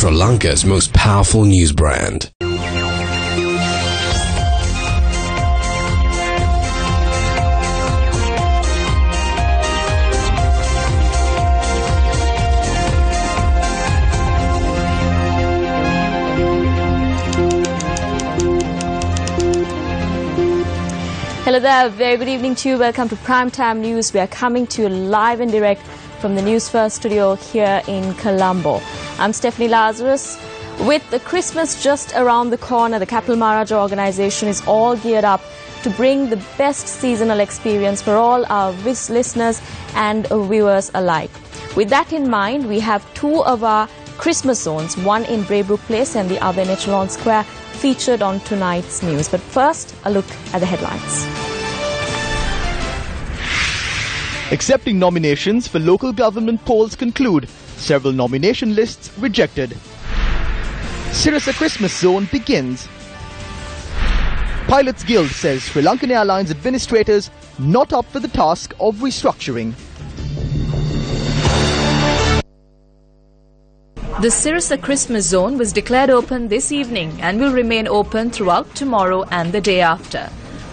Sri Lanka's most powerful news brand. Hello there, very good evening to you. Welcome to Primetime News. We are coming to you live and direct from the Newsfirst studio here in Colombo. I'm Stephanie Lazarus. With the Christmas just around the corner, the Capital Maharaja organization is all geared up to bring the best seasonal experience for all our listeners and viewers alike. With that in mind, we have two of our Christmas zones, one in Braybrook Place and the other in Echelon Square, featured on tonight's news. But first, a look at the headlines. Accepting nominations for local government polls conclude. Several nomination lists rejected. Sirasa Christmas zone begins. Pilots Guild says SriLankan Airlines administrators not up for the task of restructuring. The Sirasa Christmas zone was declared open this evening and will remain open throughout tomorrow and the day after.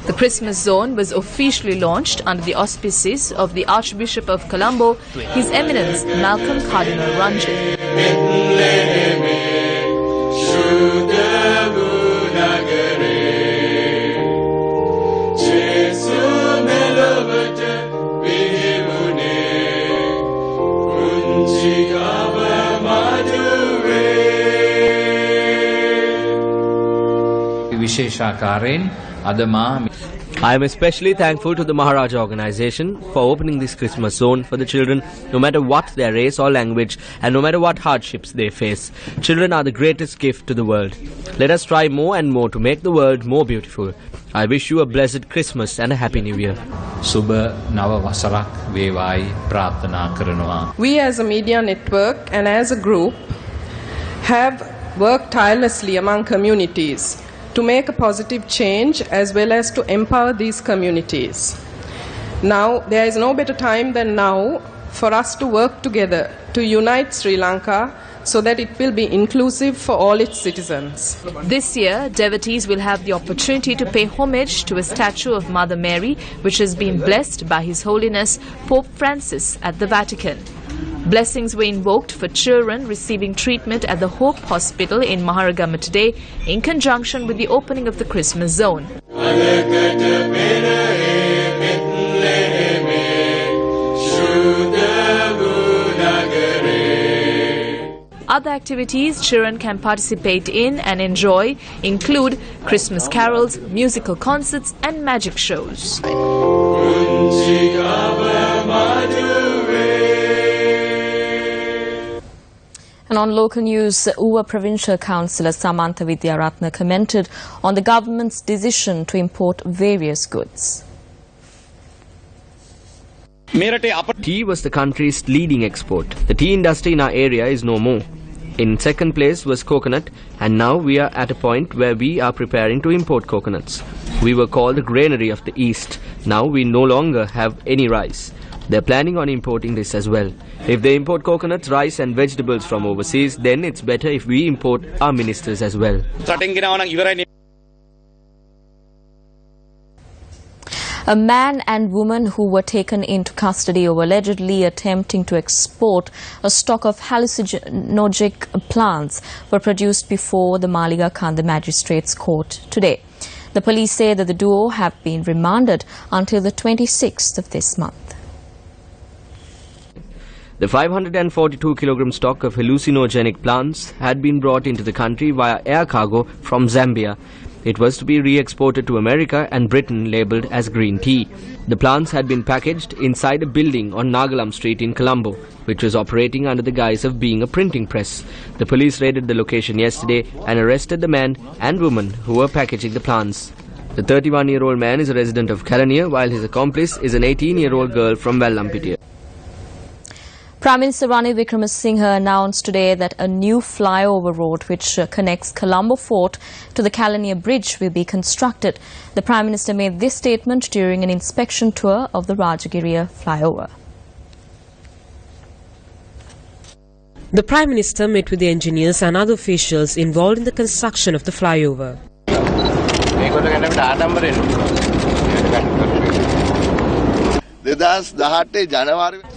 The Christmas zone was officially launched under the auspices of the Archbishop of Colombo, His Eminence Malcolm Cardinal Ranjit. I am especially thankful to the Maharaja organization for opening this Christmas zone for the children, no matter what their race or language and no matter what hardships they face. Children are the greatest gift to the world. Let us try more and more to make the world more beautiful. I wish you a blessed Christmas and a happy New Year. We as a media network and as a group have worked tirelessly among communities to make a positive change as well as to empower these communities. Now, there is no better time than now for us to work together to unite Sri Lanka so that it will be inclusive for all its citizens. This year, devotees will have the opportunity to pay homage to a statue of Mother Mary, which has been blessed by His Holiness Pope Francis at the Vatican. Blessings were invoked for children receiving treatment at the Hope Hospital in Maharagama today in conjunction with the opening of the Christmas zone. Other activities children can participate in and enjoy include Christmas carols, musical concerts and magic shows. And on local news, Uva Provincial Councillor Samantha Vidyaratna commented on the government's decision to import various goods. Tea was the country's leading export. The tea industry in our area is no more. In second place was coconut, and now we are at a point where we are preparing to import coconuts. We were called the granary of the East. Now we no longer have any rice. They're planning on importing this as well. If they import coconuts, rice and vegetables from overseas, then it's better if we import our ministers as well. A man and woman who were taken into custody over allegedly attempting to export a stock of hallucinogenic plants were produced before the Maliga Kanda Magistrates Court today. The police say that the duo have been remanded until the 26th of this month. The 542 kilogram stock of hallucinogenic plants had been brought into the country via air cargo from Zambia. It was to be re-exported to America and Britain labelled as green tea. The plants had been packaged inside a building on Nagalam Street in Colombo, which was operating under the guise of being a printing press. The police raided the location yesterday and arrested the man and woman who were packaging the plants. The 31-year-old man is a resident of Kalaniya, while his accomplice is an 18-year-old girl from Vallampitiya. Prime Minister Ranil Wickremesinghe announced today that a new flyover road which connects Colombo Fort to the Kalaniya Bridge will be constructed. The Prime Minister made this statement during an inspection tour of the Rajagiriya flyover. The Prime Minister met with the engineers and other officials involved in the construction of the flyover.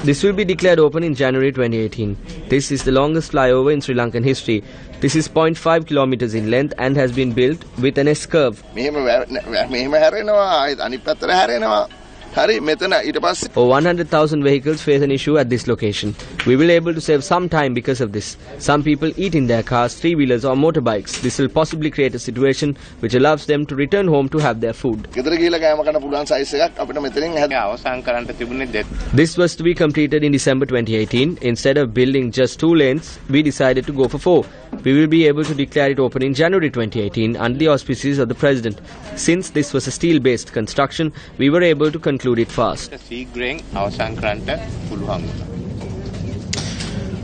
This will be declared open in January 2018. This is the longest flyover in Sri Lankan history. This is 0.5 kilometers in length and has been built with an S-curve. Over 100,000 vehicles face an issue at this location. We will be able to save some time because of this. Some people eat in their cars, three-wheelers or motorbikes. This will possibly create a situation which allows them to return home to have their food. This was to be completed in December 2018. Instead of building just 2 lanes, we decided to go for 4. We will be able to declare it open in January 2018 under the auspices of the President. Since this was a steel-based construction, we were able to conclude it fast.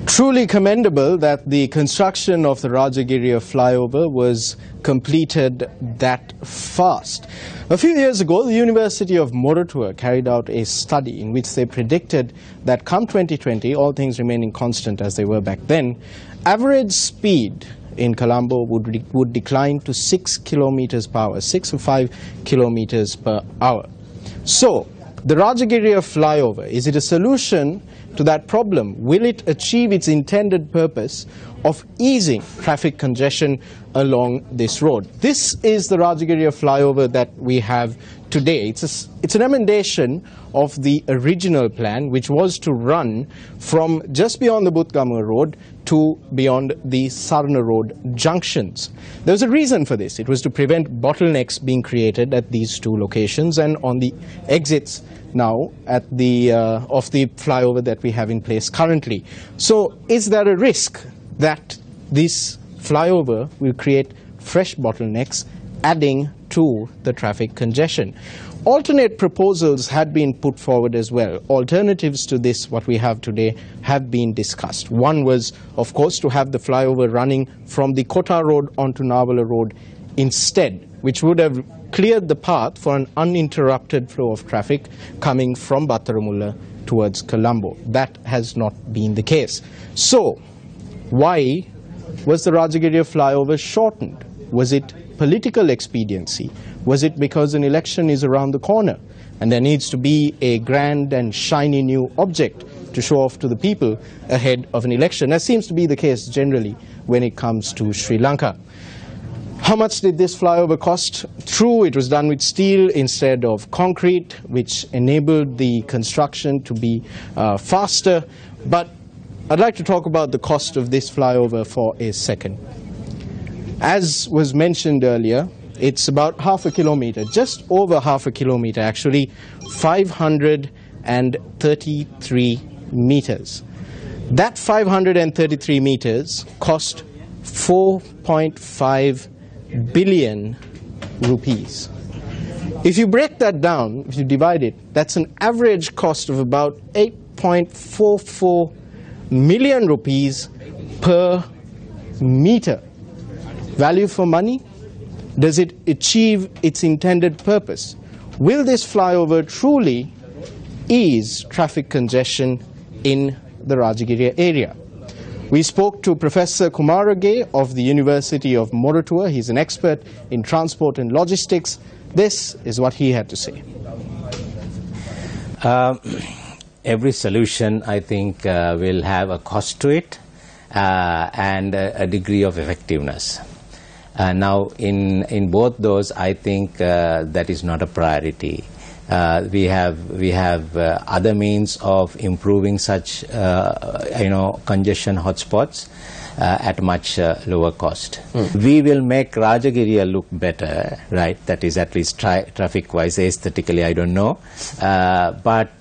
Truly commendable that the construction of the Rajagiriya flyover was completed that fast. A few years ago, the University of Moratuwa carried out a study in which they predicted that come 2020, all things remaining constant as they were back then, average speed in Colombo would decline to 6 kilometers per hour, 6 or 5 kilometers per hour. So, the Rajagiriya flyover, is it a solution to that problem? Will it achieve its intended purpose of easing traffic congestion along this road? This is the Rajagiriya flyover that we have today. It's an emendation of the original plan, which was to run from just beyond the Buthgama Road to beyond the Sarna Road junctions. There was a reason for this. It was to prevent bottlenecks being created at these 2 locations and on the exits now at the of the flyover that we have in place currently. So is there a risk that this flyover will create fresh bottlenecks, adding to the traffic congestion? Alternate proposals had been put forward as well. Alternatives to this, what we have today, have been discussed. One was, of course, to have the flyover running from the Kota Road onto Navala Road instead, which would have cleared the path for an uninterrupted flow of traffic coming from Battaramulla towards Colombo. That has not been the case. So, why was the Rajagiriya flyover shortened? Was it political expediency? Was it because an election is around the corner and there needs to be a grand and shiny new object to show off to the people ahead of an election? That seems to be the case generally when it comes to Sri Lanka. How much did this flyover cost? True, it was done with steel instead of concrete, which enabled the construction to be faster. But I'd like to talk about the cost of this flyover for a second. As was mentioned earlier, it's about half a kilometer, just over half a kilometer actually, 533 meters. That 533 meters cost 4.5 billion rupees. If you break that down, if you divide it, that's an average cost of about 8.44 million rupees per meter. Value for money? Does it achieve its intended purpose? Will this flyover truly ease traffic congestion in the Rajagiriya area? We spoke to Professor Kumarage of the University of Moratuwa. He's an expert in transport and logistics. This is what he had to say. Every solution, I think, will have a cost to it and a degree of effectiveness. Now, in both those, I think that is not a priority. We have other means of improving such congestion hotspots at much lower cost. We will make Rajagiriya look better, right? That is at least traffic-wise, aesthetically, I don't know. But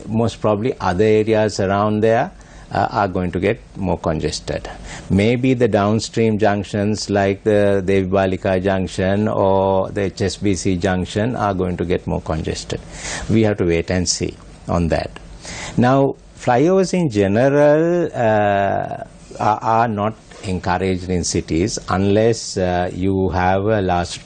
most probably other areas around there are going to get more congested. Maybe the downstream junctions like the Devi Balika junction or the HSBC junction are going to get more congested. We have to wait and see on that. Now, flyovers in general are not encouraged in cities unless you have a last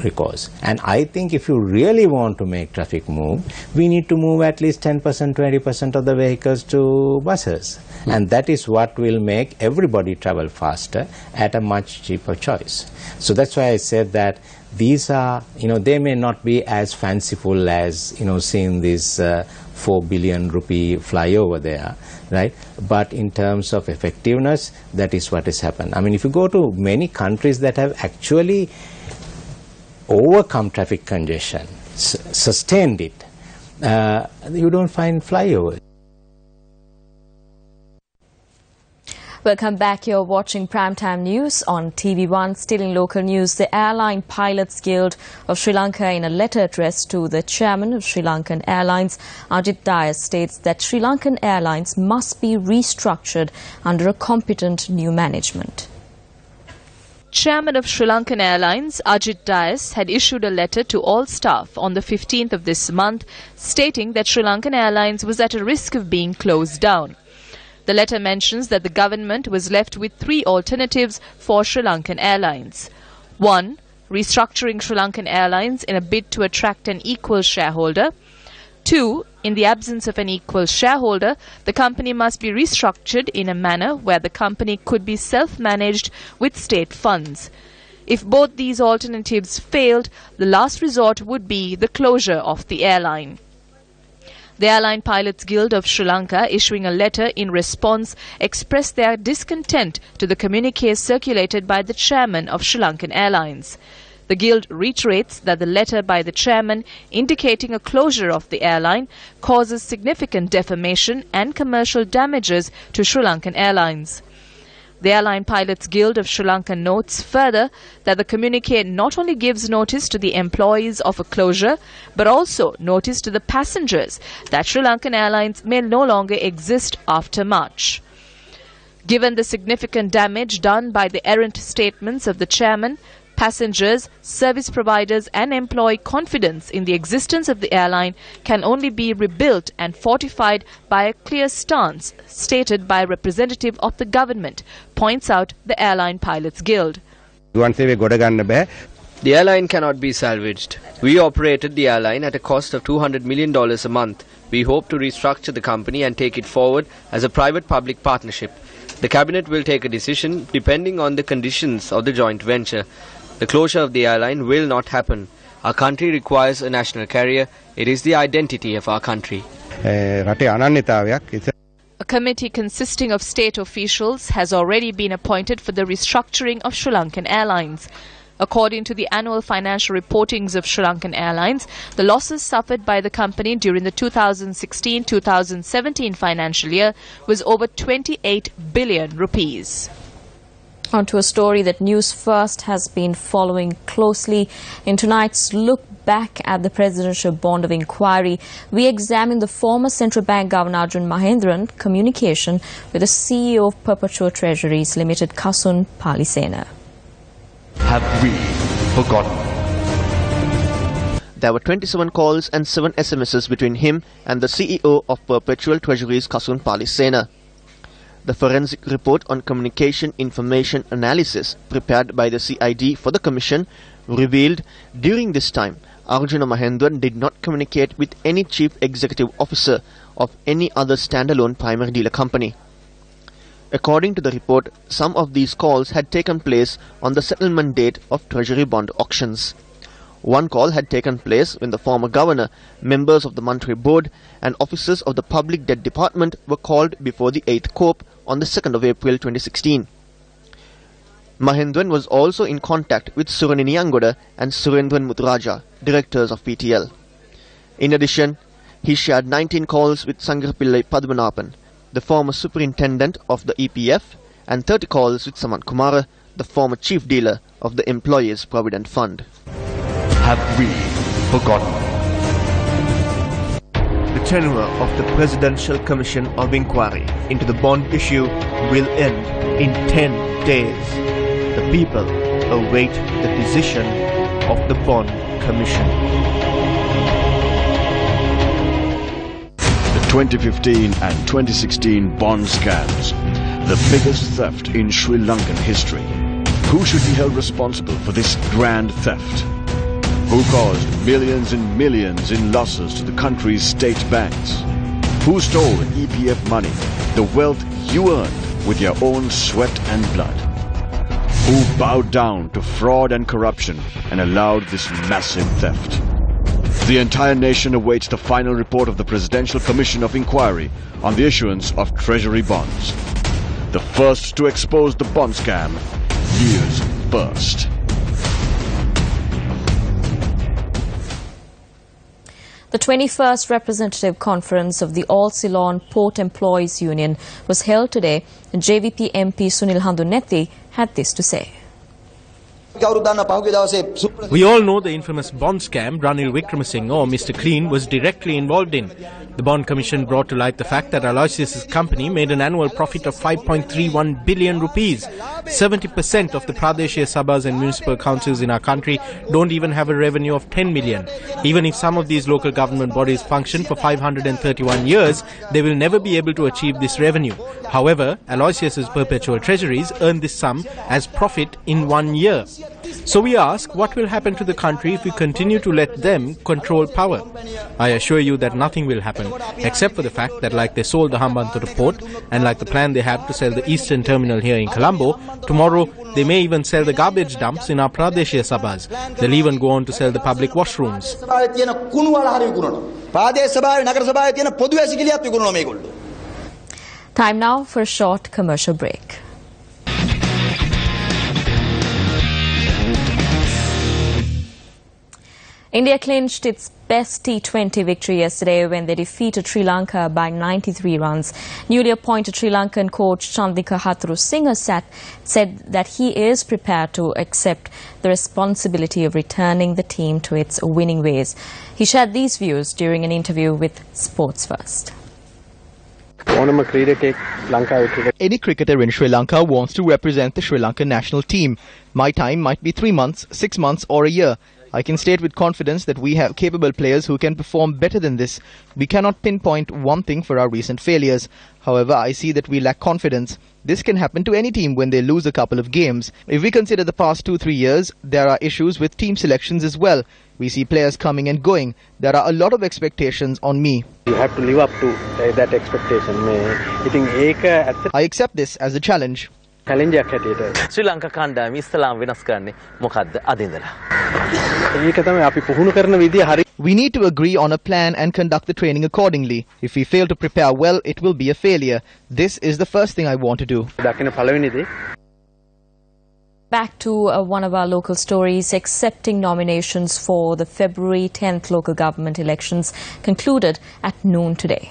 recourse. And I think if you really want to make traffic move, we need to move at least 10%, 20% of the vehicles to buses. And that is what will make everybody travel faster at a much cheaper choice. So that's why I said that these are, they may not be as fanciful as, seeing this 4 billion rupee flyover there, right? But in terms of effectiveness, that is what has happened. I mean, if you go to many countries that have actually overcome traffic congestion, sustained it, you don't find flyovers. Welcome back. You're watching Primetime News on TV1. Still in local news, the Airline Pilots Guild of Sri Lanka, in a letter addressed to the chairman of SriLankan Airlines, Ajit Dias, states that SriLankan Airlines must be restructured under a competent new management. Chairman of SriLankan Airlines, Ajit Dias, had issued a letter to all staff on the 15th of this month stating that SriLankan Airlines was at a risk of being closed down. The letter mentions that the government was left with 3 alternatives for SriLankan Airlines. 1. Restructuring SriLankan Airlines in a bid to attract an equal shareholder. 2. In the absence of an equal shareholder, the company must be restructured in a manner where the company could be self-managed with state funds. If both these alternatives failed, the last resort would be the closure of the airline. The Airline Pilots Guild of Sri Lanka, issuing a letter in response, expressed their discontent to the communique circulated by the chairman of SriLankan Airlines. The Guild reiterates that the letter by the chairman indicating a closure of the airline causes significant defamation and commercial damages to SriLankan Airlines. The Airline Pilots Guild of Sri Lanka notes further that the communique not only gives notice to the employees of a closure, but also notice to the passengers that Sri Lankan Airlines may no longer exist after March. Given the significant damage done by the errant statements of the chairman, passengers, service providers and employee confidence in the existence of the airline can only be rebuilt and fortified by a clear stance stated by a representative of the government, points out the Airline Pilots Guild. The airline cannot be salvaged. We operated the airline at a cost of $200 million a month. We hope to restructure the company and take it forward as a private-public partnership. The cabinet will take a decision depending on the conditions of the joint venture. The closure of the airline will not happen. Our country requires a national carrier. It is the identity of our country. A committee consisting of state officials has already been appointed for the restructuring of Sri Lankan Airlines. According to the annual financial reportings of Sri Lankan Airlines, the losses suffered by the company during the 2016-2017 financial year was over 28 billion rupees. On to a story that News First has been following closely. In tonight's look back at the Presidential Bond of Inquiry, we examine the former Central Bank Governor Arjun Mahendran communication with the CEO of Perpetual Treasuries Limited, Kasun Palisena. Have we forgotten? There were 27 calls and 7 SMSs between him and the CEO of Perpetual Treasuries, Kasun Palisena. The forensic report on communication information analysis prepared by the CID for the Commission revealed during this time Arjuna Mahendran did not communicate with any chief executive officer of any other standalone primary dealer company. According to the report, some of these calls had taken place on the settlement date of Treasury bond auctions. One call had taken place when the former governor, members of the monetary board and officers of the Public Debt Department were called before the 8th Corp on the 2nd of April 2016. Mahendran was also in contact with Suranini Angoda and Surendran Muthuraja, directors of PTL. In addition, he shared 19 calls with Sangarapillai Padmanabhan, the former superintendent of the EPF, and 30 calls with Saman Kumara, the former chief dealer of the Employees Provident Fund. Have we forgotten? The tenure of the Presidential Commission of Inquiry into the bond issue will end in 10 days. The people await the decision of the Bond Commission. The 2015 and 2016 bond scams The biggest theft in Sri Lankan history. Who should be held responsible for this grand theft? Who caused millions and millions in losses to the country's state banks? Who stole EPF money, the wealth you earned with your own sweat and blood? Who bowed down to fraud and corruption and allowed this massive theft? The entire nation awaits the final report of the Presidential Commission of Inquiry on the issuance of Treasury bonds. The first to expose the bond scam, news first. The 21st Representative Conference of the All Ceylon Port Employees Union was held today, and JVP MP Sunil Handunethi had this to say. We all know the infamous bond scam Ranil Wickramasinghe, or Mr. Clean, was directly involved in. The Bond Commission brought to light the fact that Aloysius' company made an annual profit of 5.31 billion rupees. 70% of the Pradeshia Sabhas and municipal councils in our country don't even have a revenue of 10 million. Even if some of these local government bodies function for 531 years, they will never be able to achieve this revenue. However, Aloysius' perpetual treasuries earn this sum as profit in 1 year. So we ask, what will happen to the country if we continue to let them control power? I assure you that nothing will happen, except for the fact that like they sold the Hambantota port, and like the plan they have to sell the eastern terminal here in Colombo, tomorrow they may even sell the garbage dumps in our Pradeshia Sabhas. They'll even go on to sell the public washrooms. Time now for a short commercial break. India clinched its best T20 victory yesterday when they defeated Sri Lanka by 93 runs. Newly appointed Sri Lankan coach Chandika Hatharusinghe said that he is prepared to accept the responsibility of returning the team to its winning ways. He shared these views during an interview with Sports First. Any cricketer in Sri Lanka wants to represent the Sri Lankan national team. My time might be 3 months, 6 months or a year. I can state with confidence that we have capable players who can perform better than this. We cannot pinpoint one thing for our recent failures. However, I see that we lack confidence. This can happen to any team when they lose a couple of games. If we consider the past 2-3 years, there are issues with team selections as well. We see players coming and going. There are a lot of expectations on me. You have to live up to that expectation. I accept this as a challenge. Sri Lanka කණ්ඩායම ඉස්ලාම් වෙනස් කරන්නේ මොකද්ද අද ඉඳලා? ඒක තමයි අපි පුහුණු කරන විදිය හරි. We need to agree on a plan and conduct the training accordingly. If we fail to prepare well, it will be a failure. This is the first thing I want to do. දකින පළවෙනි දේ. Back to one of our local stories. Accepting nominations for the February 10th local government elections concluded at noon today.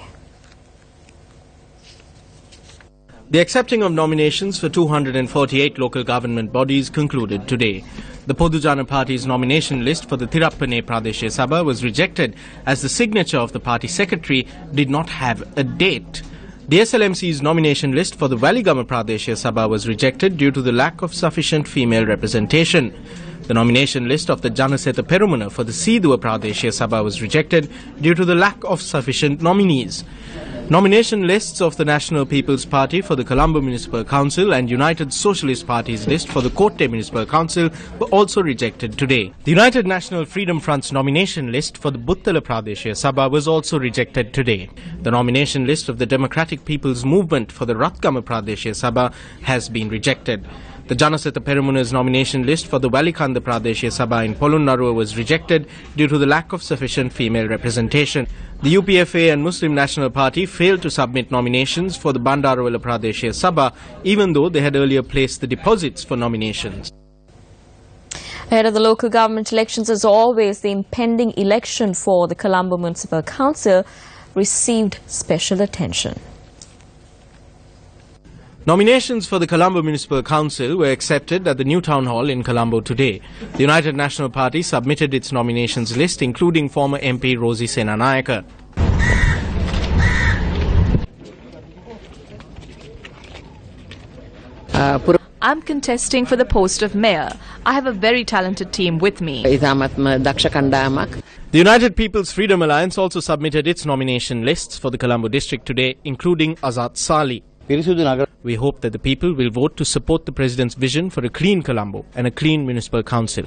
The accepting of nominations for 248 local government bodies concluded today. The Podujana Party's nomination list for the Thirappane Pradeshia Sabha was rejected as the signature of the party secretary did not have a date. The SLMC's nomination list for the Waligama Pradeshia Sabha was rejected due to the lack of sufficient female representation. The nomination list of the Janaseta Perumuna for the Sidua Pradeshia Sabha was rejected due to the lack of sufficient nominees. Nomination lists of the National People's Party for the Colombo Municipal Council and United Socialist Party's list for the Kotte Municipal Council were also rejected today. The United National Freedom Front's nomination list for the Buttala Pradeshia Sabha was also rejected today. The nomination list of the Democratic People's Movement for the Ratgama Pradeshia Sabha has been rejected. The Janaseta Perumuna's nomination list for the Walikanda Pradeshia Sabha in Polunnaruwa was rejected due to the lack of sufficient female representation. The UPFA and Muslim National Party failed to submit nominations for the Bandarawala Pradeshia Sabha, even though they had earlier placed the deposits for nominations. Ahead of the local government elections, as always, the impending election for the Colombo Municipal Council received special attention. Nominations for the Colombo Municipal Council were accepted at the new town hall in Colombo today. The United National Party submitted its nominations list, including former MP Rosie Senanayaka. I'm contesting for the post of mayor. I have a very talented team with me. The United People's Freedom Alliance also submitted its nomination lists for the Colombo district today, including Azad Sali. We hope that the people will vote to support the President's vision for a clean Colombo and a clean municipal council.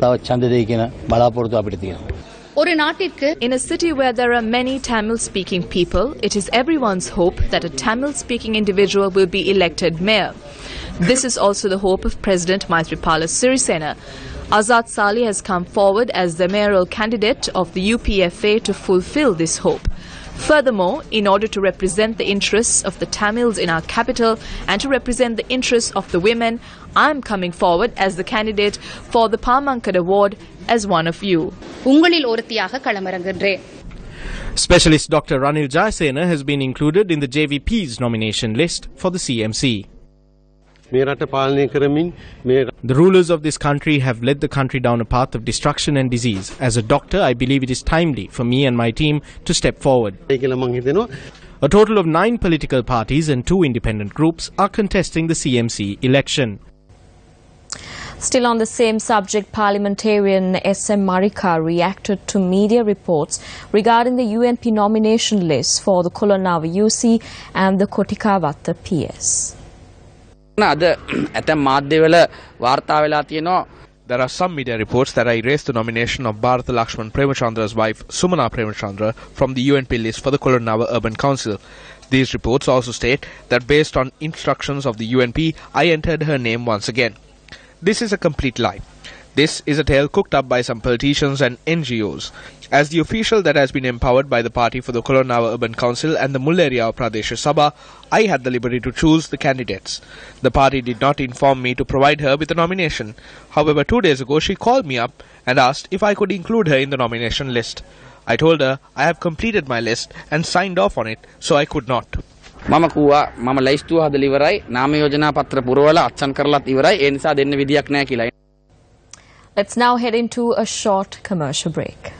In a city where there are many Tamil-speaking people, it is everyone's hope that a Tamil-speaking individual will be elected mayor. This is also the hope of President Maithripala Sirisena. Azad Sali has come forward as the mayoral candidate of the UPFA to fulfill this hope. Furthermore, in order to represent the interests of the Tamils in our capital and to represent the interests of the women, I am coming forward as the candidate for the Pamankad Award as one of you. Specialist Dr. Ranil Jayasena has been included in the JVP's nomination list for the CMC. The rulers of this country have led the country down a path of destruction and disease. As a doctor, I believe it is timely for me and my team to step forward. A total of 9 political parties and 2 independent groups are contesting the CMC election. Still on the same subject, parliamentarian S.M. Marika reacted to media reports regarding the UNP nomination list for the Kolonava UC and the Kotikavatta PS. There are some media reports that I erased the nomination of Bharata Lakshman Premachandra's wife Sumana Premachandra from the UNP list for the Kolonava Urban Council. These reports also state that based on instructions of the UNP, I entered her name once again. This is a complete lie. This is a tale cooked up by some politicians and NGOs. As the official that has been empowered by the party for the Kolonava Urban Council and the Mullaria Pradesh Sabha, I had the liberty to choose the candidates. The party did not inform me to provide her with a nomination. However, 2 days ago she called me up and asked if I could include her in the nomination list. I told her I have completed my list and signed off on it, so I could not. Let's now head into a short commercial break.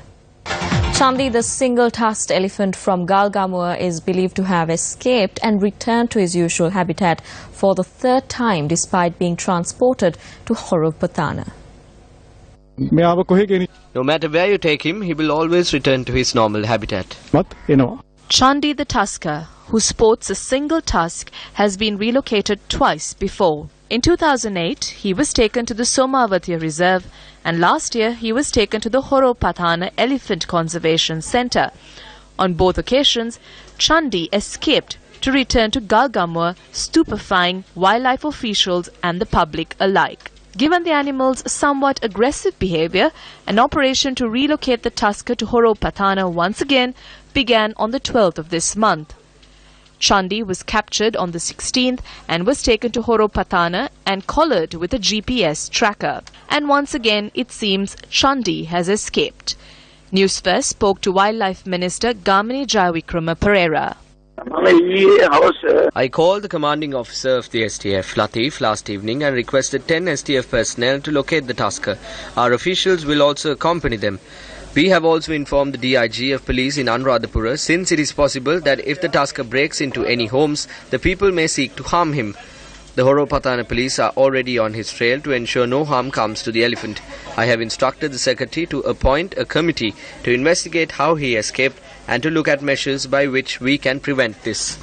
Chandi, the single-tusked elephant from Galgamur, is believed to have escaped and returned to his usual habitat for the 3rd time despite being transported to Horupatana. No matter where you take him, he will always return to his normal habitat. Chandi the tusker, who sports a single tusk, has been relocated twice before. In 2008, he was taken to the Somavati Reserve, and last year he was taken to the Horupatana Elephant Conservation Centre. On both occasions, Chandi escaped to return to Galgamur, stupefying wildlife officials and the public alike. Given the animal's somewhat aggressive behavior, an operation to relocate the tusker to Horupatana once again began on the 12th of this month. Chandi was captured on the 16th and was taken to Horupatana and collared with a GPS tracker. And once again, it seems Chandi has escaped. Newsfirst spoke to Wildlife Minister Gamini Jayavikrama Pereira. I called the commanding officer of the STF, Latif, last evening and requested 10 STF personnel to locate the tusker. Our officials will also accompany them. We have also informed the DIG of police in Anuradhapura, since it is possible that if the tusker breaks into any homes, the people may seek to harm him. The Horupatana police are already on his trail to ensure no harm comes to the elephant. I have instructed the secretary to appoint a committee to investigate how he escaped and to look at measures by which we can prevent this.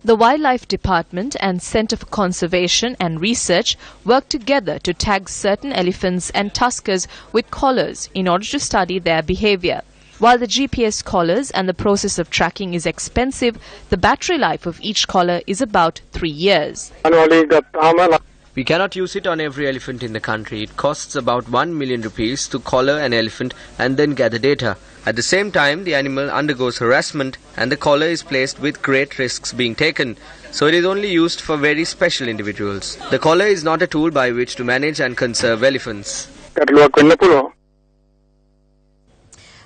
The Wildlife Department and Centre for Conservation and Research work together to tag certain elephants and tuskers with collars in order to study their behavior. While the GPS collars and the process of tracking is expensive, the battery life of each collar is about 3 years. We cannot use it on every elephant in the country. It costs about 1 million rupees to collar an elephant and then gather data. At the same time, the animal undergoes harassment and the collar is placed with great risks being taken. So it is only used for very special individuals. The collar is not a tool by which to manage and conserve elephants.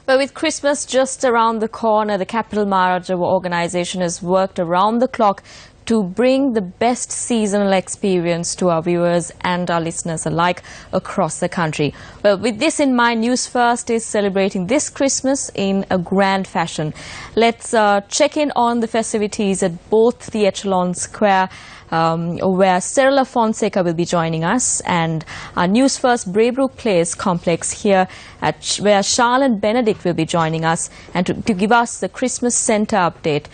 But with Christmas just around the corner, the Capital Maharaja organization has worked around the clock to bring the best seasonal experience to our viewers and our listeners alike across the country. Well, with this in mind, News First is celebrating this Christmas in a grand fashion. Let's check in on the festivities at both the Echelon Square, where Sirasa Fonseca will be joining us, and our Newsfirst Braybrook Place complex here where Charlotte Benedict will be joining us and to give us the Christmas Centre update.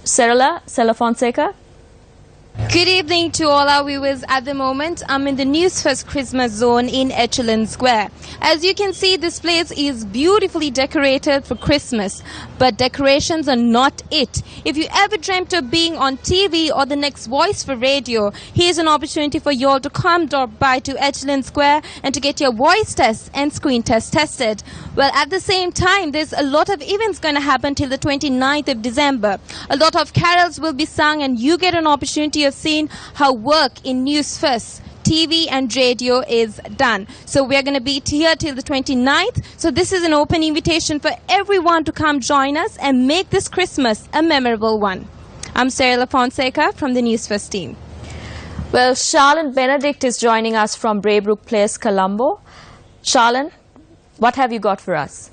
Sirasa Fonseca? Good evening to all our viewers. At the moment, I'm in the Newsfirst Christmas zone in Echelon Square. As you can see, this place is beautifully decorated for Christmas. But decorations are not it. If you ever dreamt of being on TV or the next voice for radio, here's an opportunity for you all to come drop by to Echelon Square and to get your voice test and screen test tested. Well, at the same time, there's a lot of events going to happen till the 29th of December. A lot of carols will be sung, and you get an opportunity of seeing how work in Newsfirst TV and radio is done. So we're going to be here till the 29th. So this is an open invitation for everyone to come join us and make this Christmas a memorable one. I'm Sirasa Fonseca from the Newsfirst team. Well, Charlotte Benedict is joining us from Braybrook Place, Colombo. Charlotte, what have you got for us?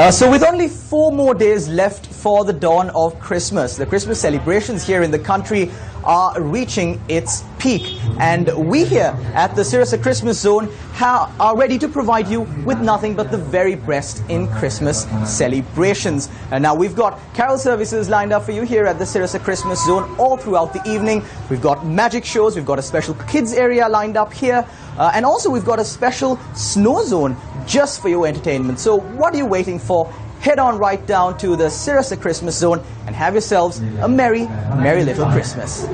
So with only 4 more days left for the dawn of Christmas, the Christmas celebrations here in the country are reaching its peak. And we here at the Sirasa Christmas Zone are ready to provide you with nothing but the very best in Christmas celebrations. And now we've got carol services lined up for you here at the Sirasa Christmas Zone all throughout the evening. We've got magic shows, we've got a special kids area lined up here, and also we've got a special snow zone just for your entertainment. So what are you waiting for? Head on right down to the Sirasa Christmas Zone and have yourselves a merry, merry little Christmas.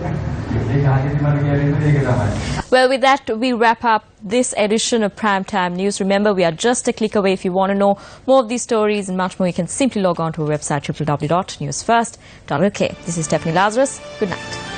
Well, with that, we wrap up this edition of Primetime News. Remember, we are just a click away. If you want to know more of these stories and much more, you can simply log on to our website, www.newsfirst.lk. This is Stephanie Lazarus. Good night.